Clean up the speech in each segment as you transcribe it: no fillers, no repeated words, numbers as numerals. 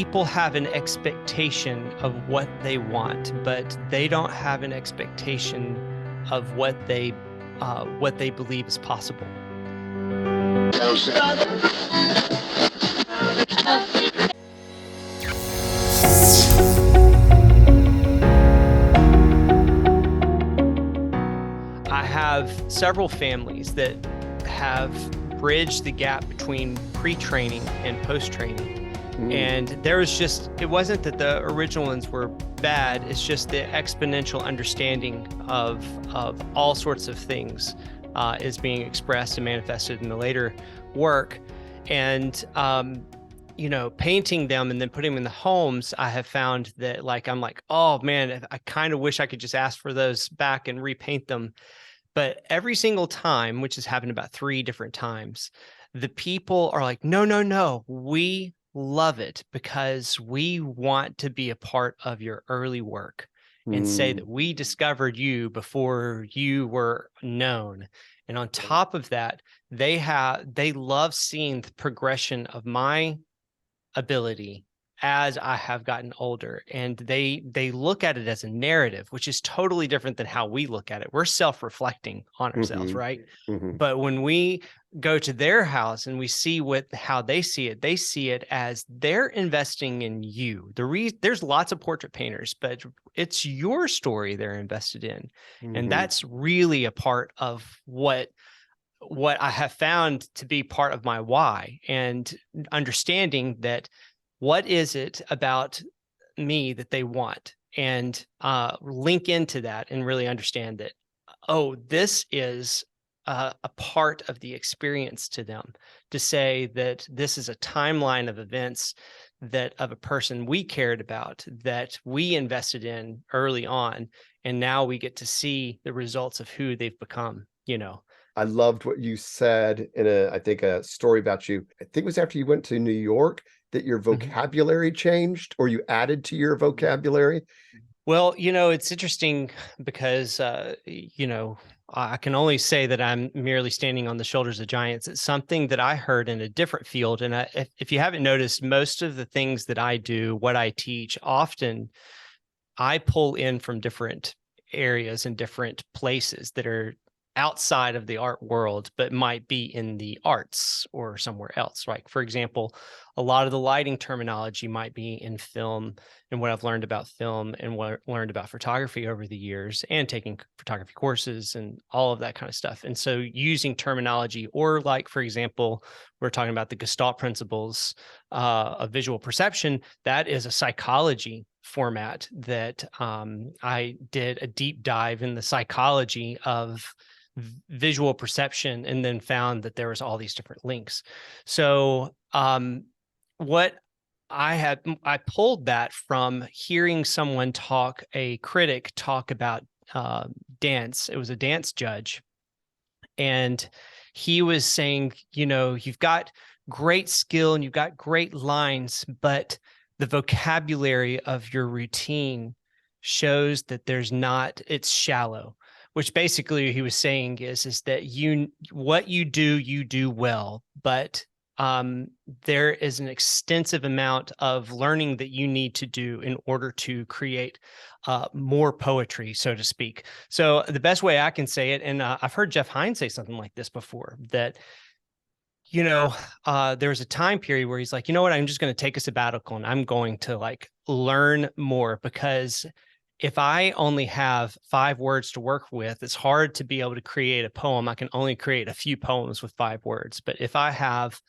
people have an expectation of what they want, but they don't have an expectation of what they believe is possible. I have several families that have bridged the gap between pre-training and post-training. And it wasn't that the original ones were bad, it's just the exponential understanding of all sorts of things is being expressed and manifested in the later work. And painting them and then putting them in the homes, I have found that I'm like, oh man, I kind of wish I could just ask for those back and repaint them. But every single time, which has happened about 3 different times, the people are like, no, we love it because we want to be a part of your early work and say that we discovered you before you were known. And on top of that, they love seeing the progression of my ability as I have gotten older, and they look at it as a narrative, which is totally different than how we look at it. We're self-reflecting on ourselves, right? But when we go to their house and we see how they see it as they're investing in you. There's lots of portrait painters, but it's your story they're invested in. And that's really a part of what I have found to be part of my why, and understanding that what is it about me that they want, and link into that and really understand that, oh, this is a part of the experience to them, to say that this is a timeline of events that of a person we cared about, that we invested in early on, and now we get to see the results of who they've become, I loved what you said in a story about you. I think it was after you went to New York that your vocabulary changed, or you added to your vocabulary. Well, it's interesting because, I can only say that I'm merely standing on the shoulders of giants. It's something that I heard in a different field. And if you haven't noticed, most of the things that I do, what I teach, often I pull in from different areas and different places that are outside of the art world, but might be in the arts or somewhere else. Like, for example, a lot of the lighting terminology might be in film, and what I've learned about film and what I've learned about photography over the years, and taking photography courses and all of that kind of stuff. And so using terminology, or like, for example, we're talking about the Gestalt principles of visual perception. That is a psychology format that I did a deep dive in the psychology of visual perception, and then found that there was all these different links. So what I pulled that from hearing someone a critic talk about dance. It was a dance judge, and he was saying, you've got great skill and you've got great lines, but the vocabulary of your routine shows that it's shallow. Which basically he was saying is that what you do well, but there is an extensive amount of learning that you need to do in order to create more poetry, so to speak. So the best way I can say it, and I've heard Jeff Hines say something like this before, that there was a time period where he's like, you know what, I'm just going to take a sabbatical and I'm going to learn more, because if I only have 5 words to work with, it's hard to be able to create a poem. I can only create a few poems with 5 words. But if I have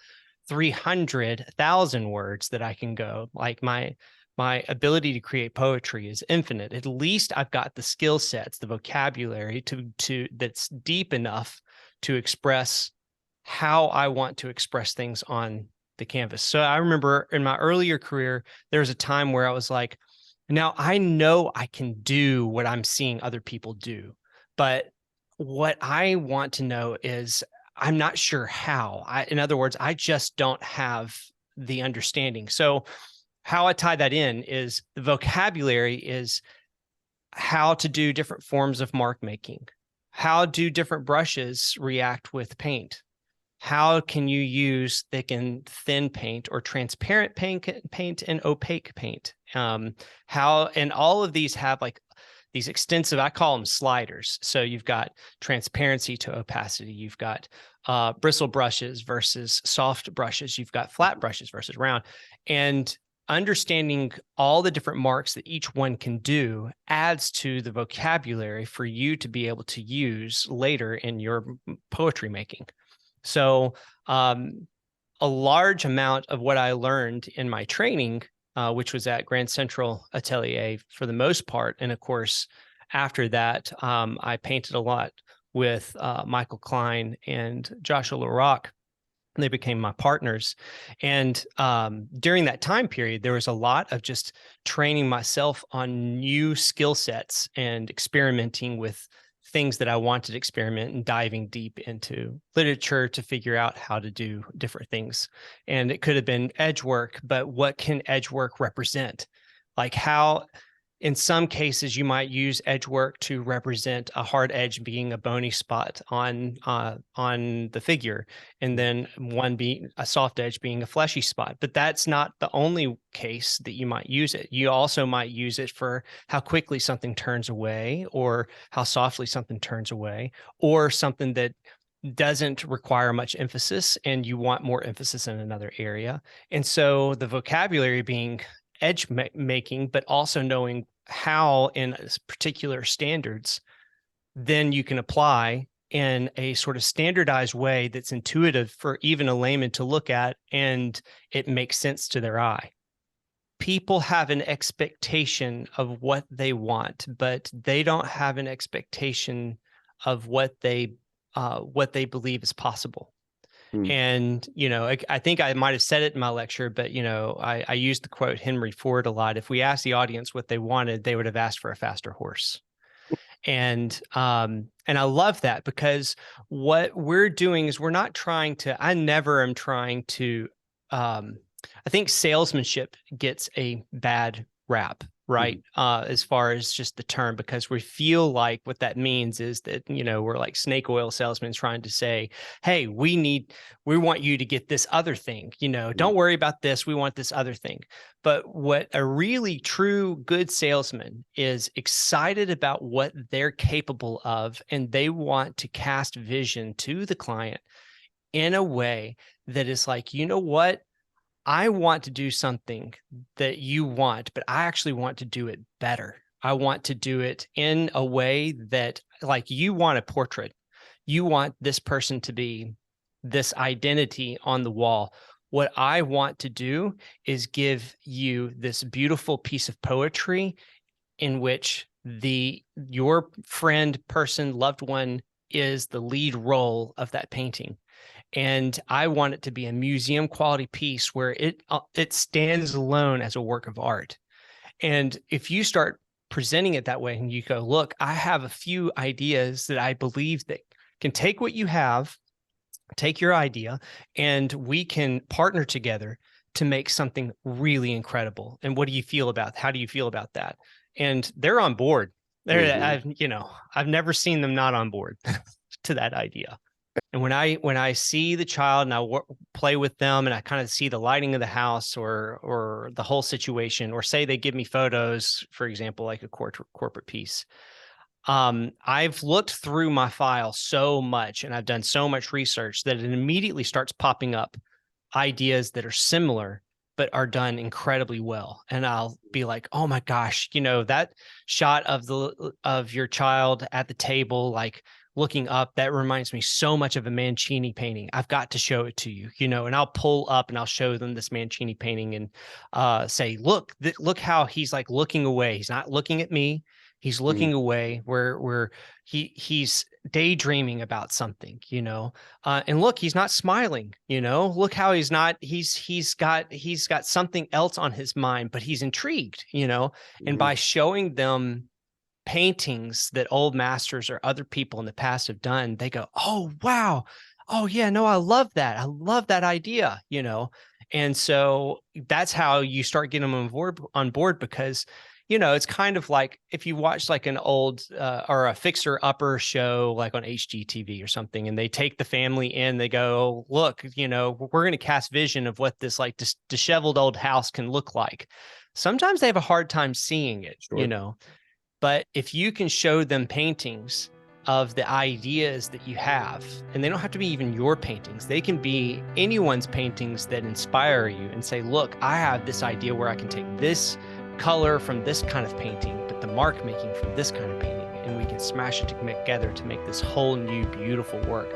300,000 words that I can go, my ability to create poetry is infinite. At least I've got the skill sets, the vocabulary to that's deep enough to express how I want to express things on the canvas. So I remember in my earlier career, there was a time where I was like, now I know I can do what I'm seeing other people do, but what I want to know is I'm not sure how. In other words, I just don't have the understanding. So how I tie that in is the vocabulary is how to do different forms of mark making. How do different brushes react with paint? how can you use thick and thin paint, or transparent paint and opaque paint? And all of these have like these extensive, I call them sliders. So you've got transparency to opacity. You've got bristle brushes versus soft brushes. You've got flat brushes versus round. And understanding all the different marks that each one can do adds to the vocabulary for you to be able to use later in your poetry making. So a large amount of what I learned in my training, which was at Grand Central Atelier for the most part, and of course, after that, I painted a lot with Michael Klein and Joshua LaRock. They became my partners. And during that time period, there was a lot of just training myself on new skill sets and experimenting with things that I wanted to experiment, and diving deep into literature to figure out how to do different things. And it could have been edge work, but what can edge work represent? Like how, in some cases, you might use edge work to represent a hard edge being a bony spot on the figure, and then one being a soft edge being a fleshy spot. But that's not the only case that you might use it. You also might use it for how quickly something turns away, or how softly something turns away, or something that doesn't require much emphasis and you want more emphasis in another area. And so the vocabulary being edge making, but also knowing how in particular standards, then you can apply in a sort of standardized way that's intuitive for even a layman to look at, and it makes sense to their eye. People have an expectation of what they want, but they don't have an expectation of what they believe is possible. And, I think I might have said it in my lecture, but, I used the quote Henry Ford a lot. If we asked the audience what they wanted, they would have asked for a faster horse. And I love that, because what we're doing is I never am trying to, I think salesmanship gets a bad rap, right? As far as just the term, because we feel like what that means is that, we're like snake oil salesmen trying to say, hey, we want you to get this other thing, don't worry about this. We want this other thing. But what a really true good salesman is excited about what they're capable of, and they want to cast vision to the client in a way that is like, you know what? I want to do something that you want, but I actually want to do it better. I want to do it in a way that, like, you want a portrait. You want this person to be this identity on the wall. What I want to do is give you this beautiful piece of poetry in which your friend, person, loved one is the lead role of that painting. And I want it to be a museum quality piece where it stands alone as a work of art. And if you start presenting it that way and you go, look, I have a few ideas that I believe that can take what you have, take your idea, and we can partner together to make something really incredible. And how do you feel about that? And they're on board. I've never seen them not on board to that idea. And when I see the child and I play with them, and I kind of see the lighting of the house or the whole situation, or say they give me photos, for example, like a corporate piece, I've looked through my file so much and I've done so much research that it immediately starts popping up ideas that are similar but are done incredibly well. And I'll be like, oh my gosh, that shot of your child at the table, like looking up, that reminds me so much of a Mancini painting. I've got to show it to you, and I'll pull up and I'll show them this Mancini painting and say, look how he's like looking away. He's not looking at me. He's looking away where he's daydreaming about something, and look, he's not smiling, look how he's got something else on his mind, but he's intrigued, and by showing them paintings that old masters or other people in the past have done, they go, oh, wow. Oh yeah, no, I love that. I love that idea, And so that's how you start getting them on board because, it's kind of like if you watch like an old or a fixer upper show like on HGTV or something, and they take the family in, they go, look, we're going to cast vision of what this like disheveled old house can look like. Sometimes they have a hard time seeing it, Sure. but if you can show them paintings of the ideas that you have, and they don't have to be even your paintings, they can be anyone's paintings that inspire you and say, look, I have this idea where I can take this color from this kind of painting, but the mark making from this kind of painting, and we can smash it together to make this whole new beautiful work.